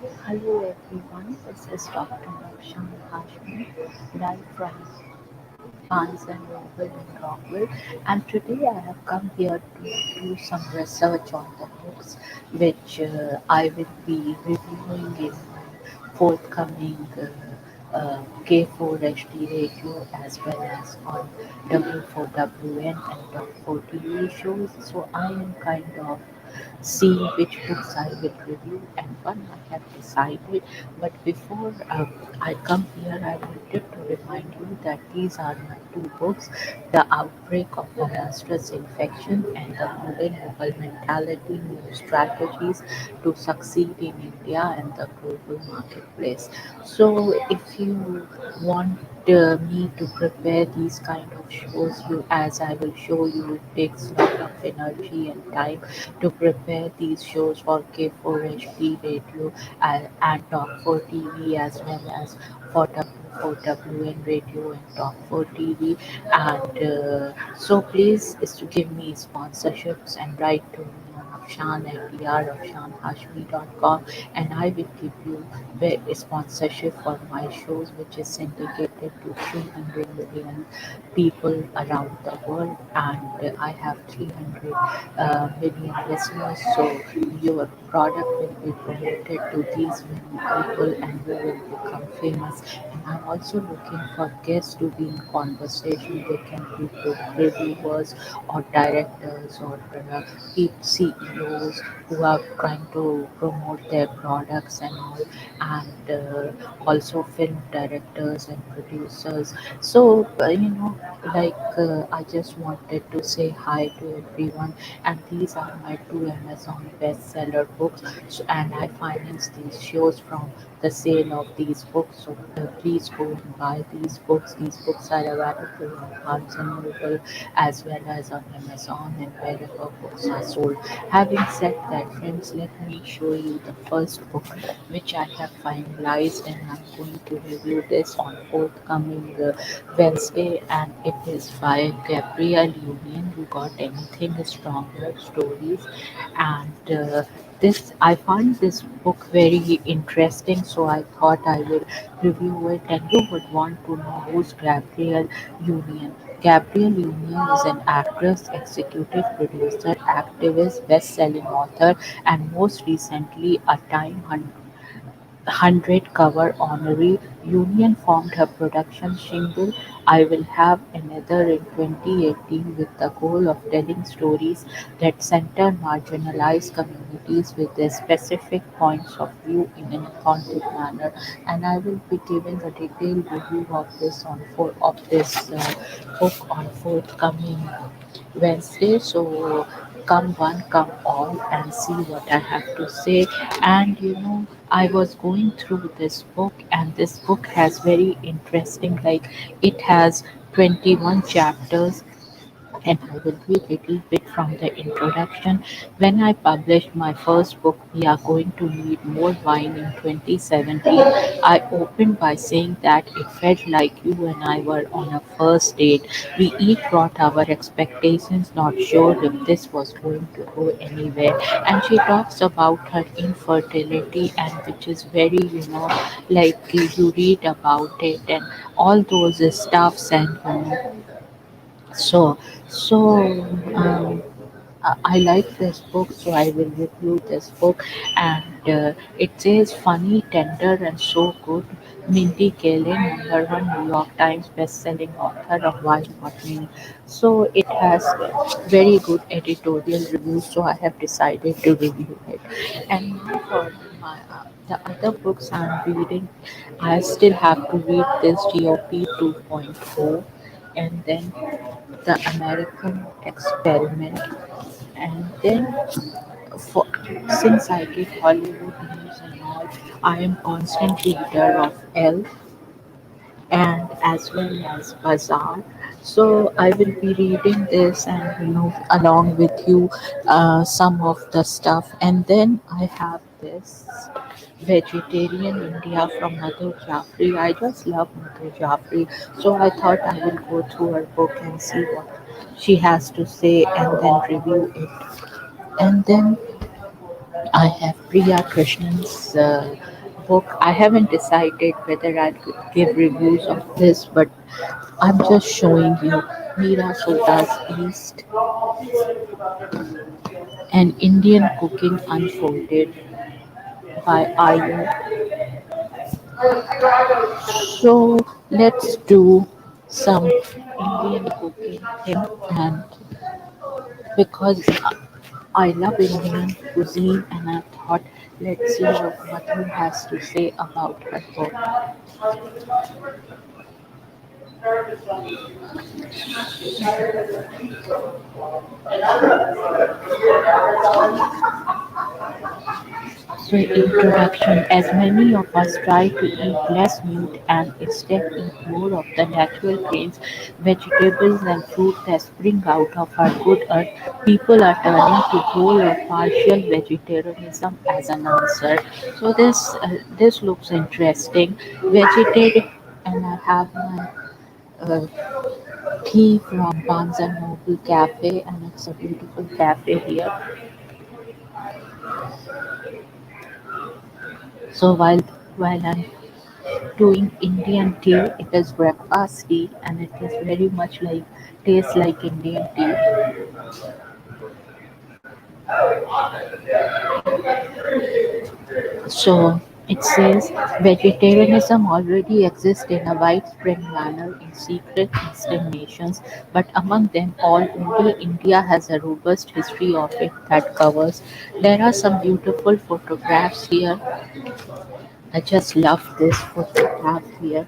Hello everyone, this is Dr. Afshan Hashmi, live from Barnes and Noble in Rockville, and today I have come here to do some research on the books which I will be reviewing in my forthcoming K4 HD radio as well as on W4WN and Talk4 TV shows. So I am kind of seeing which books I will review and one I have decided. But before I come here, I wanted to remind you that these are my two books: The Outbreak of a Monstrous Infection and The Modern Mughal Mentality, New Strategies to Succeed in India and the Global Marketplace. So, if you want me to prepare these kind of shows, you as I will show you, it takes a lot of energy and time to prepare these shows for K4HD radio and Talk4 TV as well as for W4WN radio and Talk4 TV. And so please is to give me sponsorships and write to me on Afshan at drafshanhashmi.com, and I will give you the sponsorship for my shows which is syndicated to 300 million people around the world, and I have 300 million listeners. So your product will be promoted to these many people and you will become famous. And I'm also looking for guests to be in conversation. They can be book reviewers or directors or CEOs who are trying to promote their products and all, and also film directors and producers. So, like I just wanted to say hi to everyone, and these are my two Amazon bestseller books. So, and I finance these shows from the sale of these books. So, please go and buy these books. These books are available on Barnes and Noble as well as on Amazon and wherever books are sold. Having said that, friends, let me show you the first book which I have finalized, and I'm going to review this on forthcoming Wednesday, and it is by Gabrielle Union. You got anything stronger stories, and this I found this book very interesting, so I thought I will review it, and you would want to know who's Gabrielle Union. Gabrielle Union is an actress, executive producer, activist, best-selling author, and most recently a Time 100 cover honoree. Union formed her production shingle I Will Have Another in 2018 with the goal of telling stories that center marginalized communities with their specific points of view in an authentic manner. And I will be giving a detailed review of this book on forthcoming Wednesday. So come one, come all, and see what I have to say. And I was going through this book, and this book has very interesting, like, it has 21 chapters, and I will read a little bit from the introduction. When I published my first book, We Are Going to Need More Wine in 2017, I opened by saying that it felt like you and I were on a first date. We each brought our expectations, not sure if this was going to go anywhere. And she talks about her infertility, and which is very, like you read about it and all those stuffs, and so, so I like this book, so I will review this book. And it says funny, tender, and so good. Mindy Kaling, number one New York Times best-selling author of Wild Botany. So it has very good editorial reviews. So I have decided to review it. And now for the other books I'm reading, I still have to read this GOP 2.0, and then The American Experiment, and then for, since I get Hollywood news and all, I am constant reader of Elle and as well as Bazaar. So I will be reading this and along with you some of the stuff, and then I have this Vegetarian India from Madhu Jaffrey. I just love Madhu Jaffrey, so I thought I will go through her book and see what she has to say and then review it. And then I have Priya Krishnan's. book. I haven't decided whether I'll give reviews of this, but I'm just showing you Meera Sota's East, an Indian cooking unfolded by Ayu. So let's do some Indian cooking thing, and because I love Indian cuisine, and I thought let's see what Madhu has to say about her book. So, introduction. As many of us try to eat less meat and instead eat more of the natural grains, vegetables, and fruit that spring out of our good earth, people are turning to whole or partial vegetarianism as an answer. So, this looks interesting. Vegetarian, and I have my uh, tea from Barnes and Noble Cafe, and it's a beautiful cafe here. So while I'm doing Indian tea, it is breakfast tea, and it is very much like tastes like Indian tea. So it says vegetarianism already exists in a widespread manner in secret Eastern nations, but among them all, only India has a robust history of it that covers. There are some beautiful photographs here. I just love this photograph here.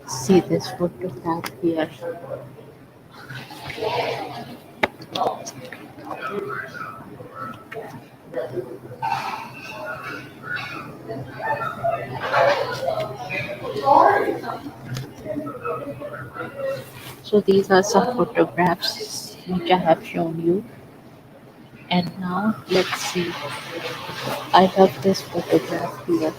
See this photograph here. So these are some photographs which I have shown you. And now let's see. I have this photograph here.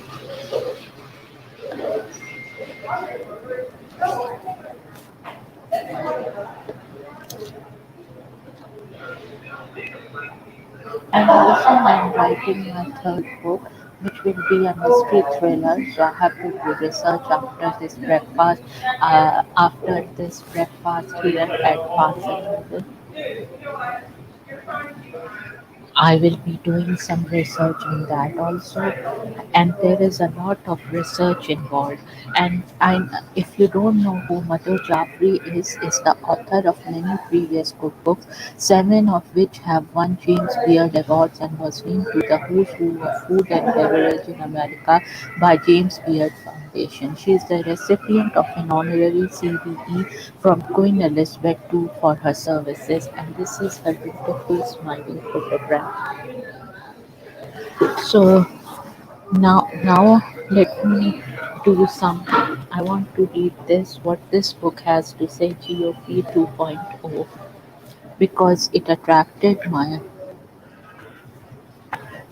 And also I'm writing my third book, which will be a mystery thriller. So I have to do research after this breakfast here at Barnes and Noble. I will be doing some research on that also, and there is a lot of research involved. And if you don't know who Madhu Jafri is the author of many previous cookbooks, seven of which have won James Beard Awards and was named to the Who's Who of Food and Beverage in America by James Beard Foundation. She is the recipient of an honorary CBE from Queen Elizabeth II for her services, and this is her beautiful smiling photograph. So now let me do some. I want to read this. What this book has to say, GOP 2.0, because it attracted my.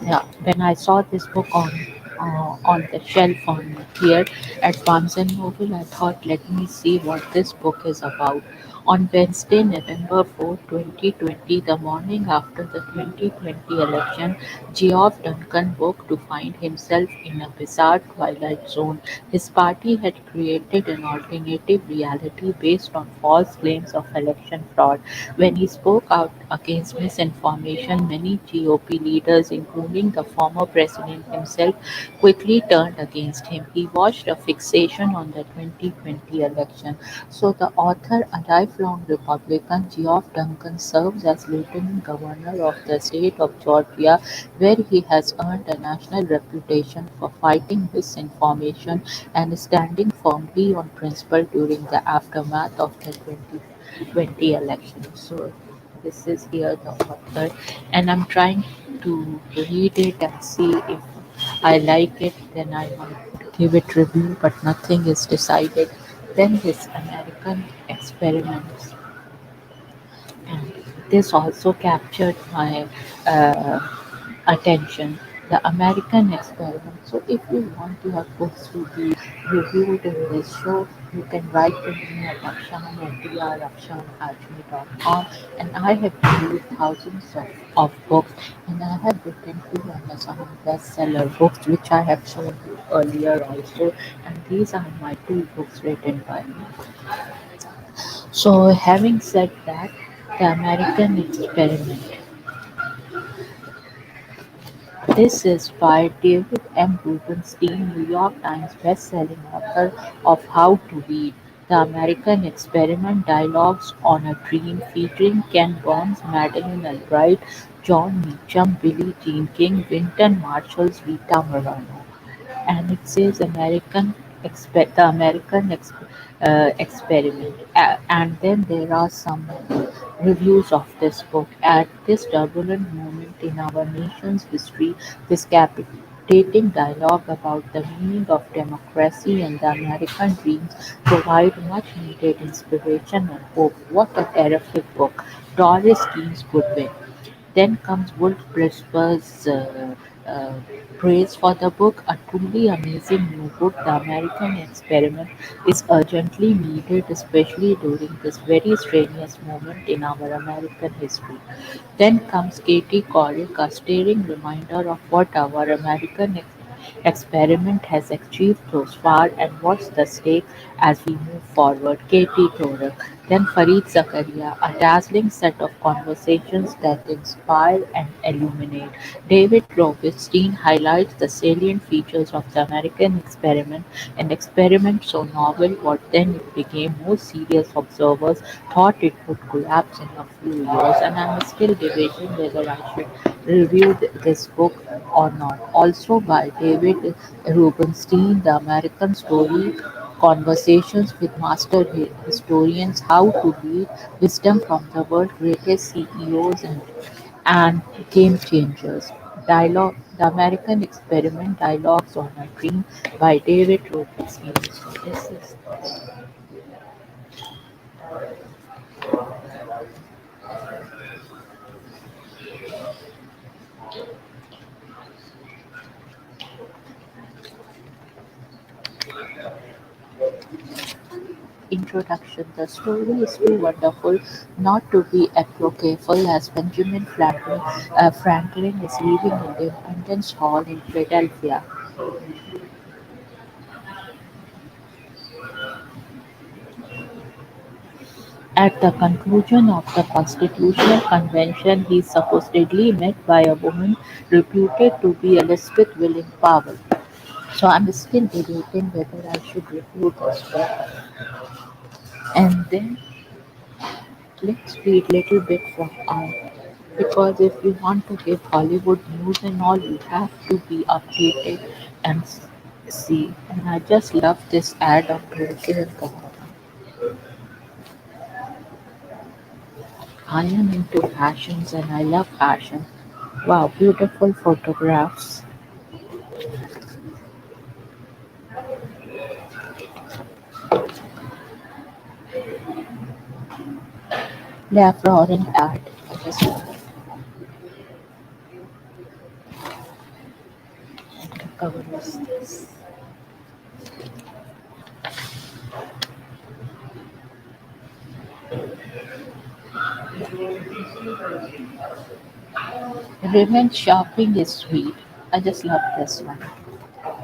Yeah, when I saw this book on the shelf on here at Barnes and Noble, I thought, let me see what this book is about. On Wednesday, November 4, 2020, the morning after the 2020 election, Geoff Duncan woke to find himself in a bizarre twilight zone. His party had created an alternative reality based on false claims of election fraud. When he spoke out against misinformation, many GOP leaders, including the former president himself, quickly turned against him. He watched a fixation on the 2020 election. So the author, a lifelong Republican, Geoff Duncan, serves as Lieutenant Governor of the state of Georgia, where he has earned a national reputation for fighting misinformation and standing firmly on principle during the aftermath of the 2020 election. So this is here the author, and I'm trying to read it and see if I like it, then I might give it review, but nothing is decided. Then this American experiments, and this also captured my uh, attention. The American experiment. So if you want your books to be reviewed in this show, You can write to me at akshan@drafshanhashmi.com, and I have reviewed thousands of books, and I have written two Amazon bestseller books which I have shown you earlier also, and these are my two books written by me. So having said that, the American Experiment. This is by David M. Rubenstein, New York Times best-selling author of How to Read: The American Experiment, Dialogues on a Dream, featuring Ken Burns, Madeleine Albright, John Meacham, Billie Jean King, Wynton Marshall's Rita Moreno, and it says the Experiment. And then there are some reviews of this book. At this turbulent moment in our nation's history, this captivating dialogue about the meaning of democracy and the American dreams provide much needed inspiration and hope. What a terrific book! Doris Kearns Goodwin. Then comes Wolf Blitzer uh, praise for the book, a truly amazing new book. The American Experiment is urgently needed, especially during this very strenuous moment in our American history. Then comes Katie Couric, a stirring reminder of what our American experiment has achieved thus far and what's the stake as we move forward. Katie Couric. Then Fareed Zakaria, a dazzling set of conversations that inspire and illuminate. David Rothstein highlights the salient features of the American experiment, an experiment so novel what then it became most serious observers thought it would collapse in a few years, and I'm still debating whether I should review this book or not. Also by David Rubenstein, The American Story, Conversations with Master Historians, How to Read, Wisdom from the World's Greatest CEOs and Game Changers. Dialogue, The American Experiment, Dialogues on a Dream by David Rubenstein. So this is introduction. The story is too wonderful not to be apocryphal, as Franklin is leaving Independence Hall in Philadelphia. At the conclusion of the Constitutional Convention, he is supposedly met by a woman reputed to be Elizabeth Willing Powell. So I'm still debating whether I should review this book. And then let's read little bit from out, because if you want to get Hollywood news and all, you have to be updated and see. And I just love this ad of Dolce and Gabbana. I am into fashions and I love fashion. Wow, beautiful photographs. They are Florent art. I just love it. And the cover is this. Revenge shopping is sweet. I just love this one.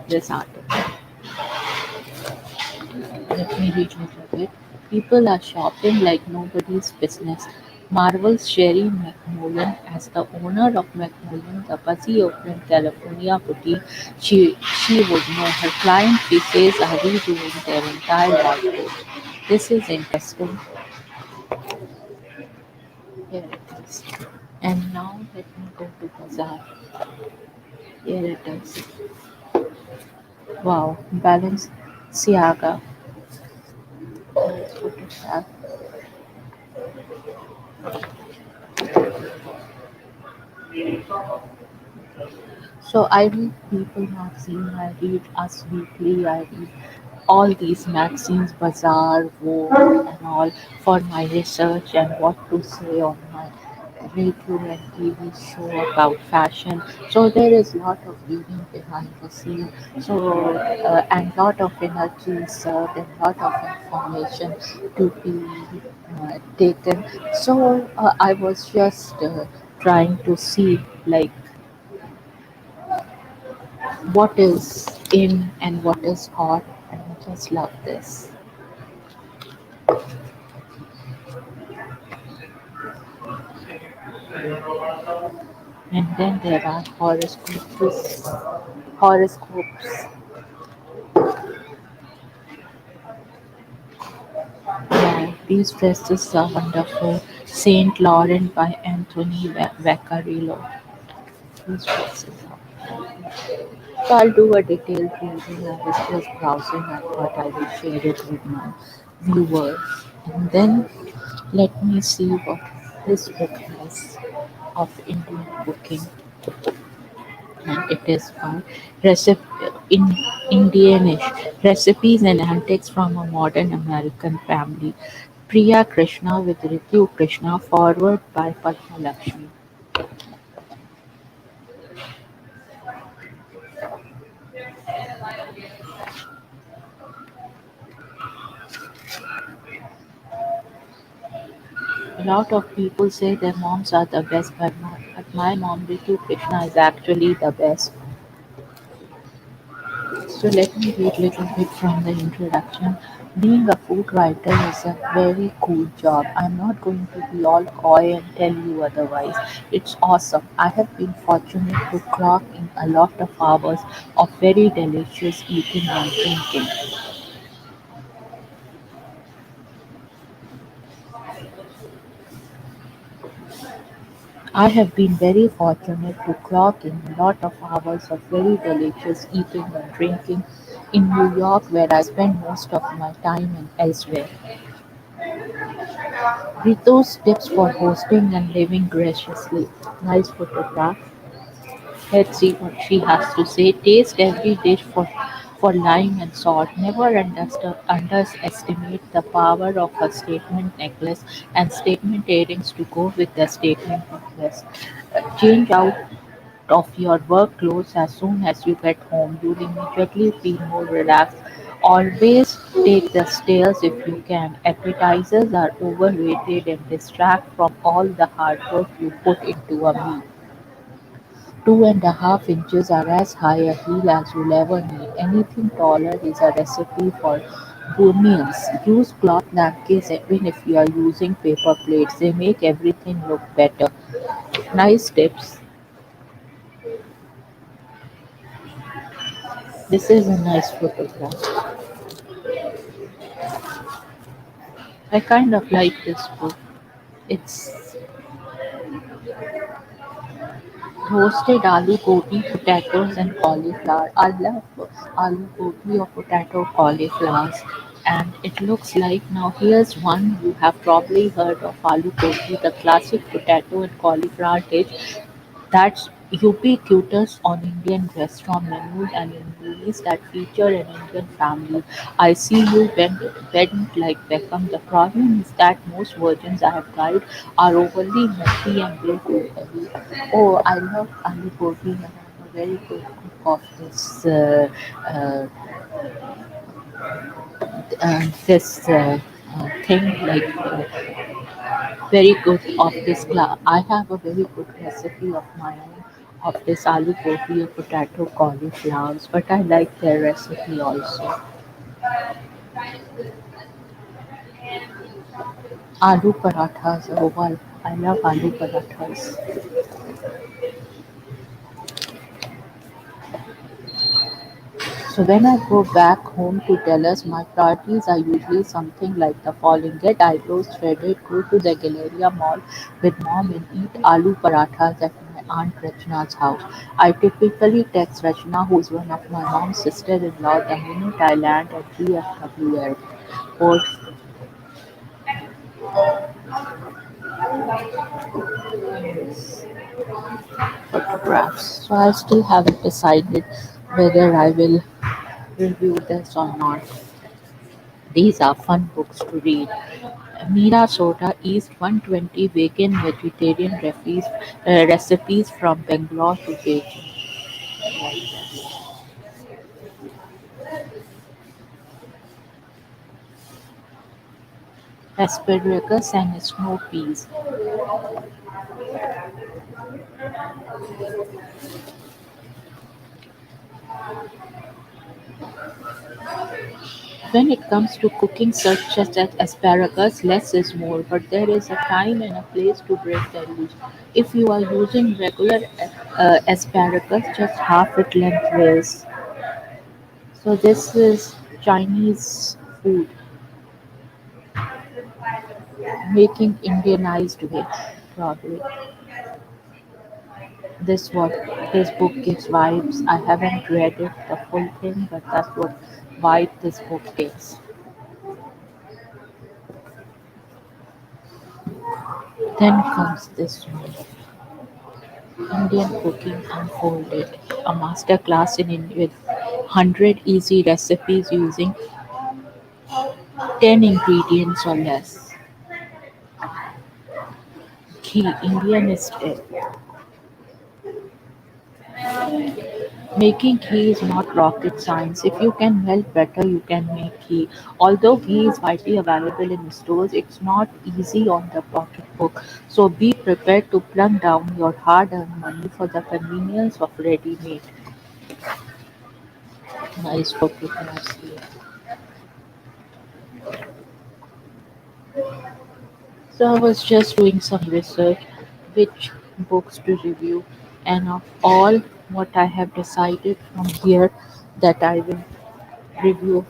This article. Let me read a little bit. People are shopping like nobody's business. Marvel's Sherry McMullen, as the owner of McMullen, the buzzy Oakland, California boutique, she would know her clients, she says, are redoing their entire wardrobe. This is interesting. Here it is. And now let me go to Bazaar. Here it is. Wow, Balenciaga. Let's put it back. So I read People magazine, I read Us Weekly, I read all these magazines, Bazaar, Vogue, and all for my research and what to say on my radio and TV show about fashion. So there is a lot of reading behind the scene. So and lot of energy is served and lot of information to be taken. So I was just trying to see like what is in and what is hot, and I just love this. And then there are horoscopes. Yeah, these dresses are wonderful. Saint Laurent by Anthony Vaccarello. These dresses are. So I'll do a detailed reading. I was just browsing. I thought I will share it with my viewers. And then let me see what this book has of Indian cooking. And it is by in Indianish recipes and antics from a modern American family. Priya Krishna with Ritu Krishna, forward by Padma Lakshmi. A lot of people say their moms are the best, but my mom Ritu Krishna is actually the best. So let me read a little bit from the introduction. Being a food writer is a very cool job. I'm not going to be all coy and tell you otherwise. It's awesome. I have been fortunate to clock in a lot of hours of very delicious eating and drinking. I have been very fortunate to clock in a lot of hours of very delicious eating and drinking in New York, where I spend most of my time and elsewhere. Ritu's tips for hosting and living graciously. Nice photograph. Let's see what she has to say. Taste every dish for lime and salt. Never underestimate the power of a statement necklace and statement earrings to go with the statement necklace. Change out of your work clothes as soon as you get home. You'll immediately feel more relaxed. Always take the stairs if you can. Appetizers are overrated and distract from all the hard work you put into a meal. 2.5 inches are as high a heel as you'll ever need. Anything taller is a recipe for bunions. Use cloth napkins even if you are using paper plates. They make everything look better. Nice tips. This is a nice photograph. I kind of like this book. It's roasted aloo gobi, potatoes, and cauliflower. I love aloo gobi or potato cauliflowers. And it looks like now here's one you have probably heard of aloo gobi, the classic potato and cauliflower dish that's ubiquitous on Indian restaurant menus and in movies that feature an Indian family. I see you bent like Beckham. The problem is that most versions I have tried are overly messy and way too heavy. Oh, I love aloo gobi and I'm a very good cook of uh, this thing like very good of this class. I have a very good recipe of my own of this aloo gobi or potato cauliflowers, but I like their recipe also. Aloo parathas. Oh well, I love aloo parathas. So when I go back home to Dallas, my priorities are usually something like the following: get eyebrows threaded, go to the Galleria Mall with mom, and eat aloo parathas at my aunt Rachna's house. I typically text Rachna, who is one of my mom's sister-in-law, the minute I land at GFW airport. Photographs. So I still haven't decided whether I will review this or not. These are fun books to read. Meera Soda is 120 vegan vegetarian recipes from Bangalore to Beijing. Like that. Asparagus and snow peas. When it comes to cooking such as asparagus, less is more, but there is a time and a place to break the rules. If you are using regular asparagus, just half it lengthways. So this is Chinese food, making Indianized way, probably. This book gives vibes. I haven't read it the full thing, but that's what vibe this book gives. Then comes this one, Indian Cooking Unfolded, a masterclass in with 100 easy recipes using 10 ingredients or less. Ghee, Indian is making ghee is not rocket science. If you can melt butter, you can make ghee. Although ghee is widely available in stores, it's not easy on the pocketbook. So be prepared to plunk down your hard-earned money for the convenience of ready-made. Nice book you can see. So I was just doing some research, which books to review, and of all what I have decided from here that I will review.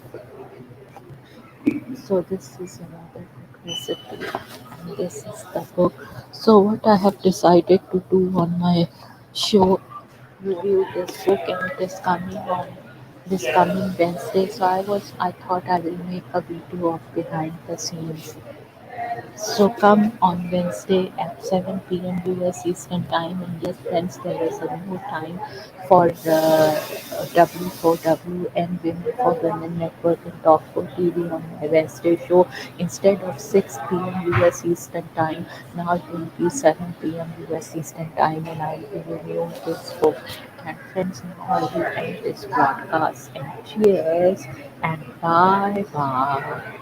So this is another book recipe, and this is the book. So what I have decided to do on my show, review this book, and it is coming on this coming Wednesday. So I thought I will make a video of behind the scenes. So come on Wednesday at 7 p.m. US Eastern Time, and yes, friends, there is a new time for the W4W and Women for Women Network and Talk4 TV on my Wednesday show. Instead of 6 p.m. US Eastern Time, now it will be 7 p.m. US Eastern Time, and I will be reviewing this book. And friends, now I will end this broadcast. And cheers and bye bye.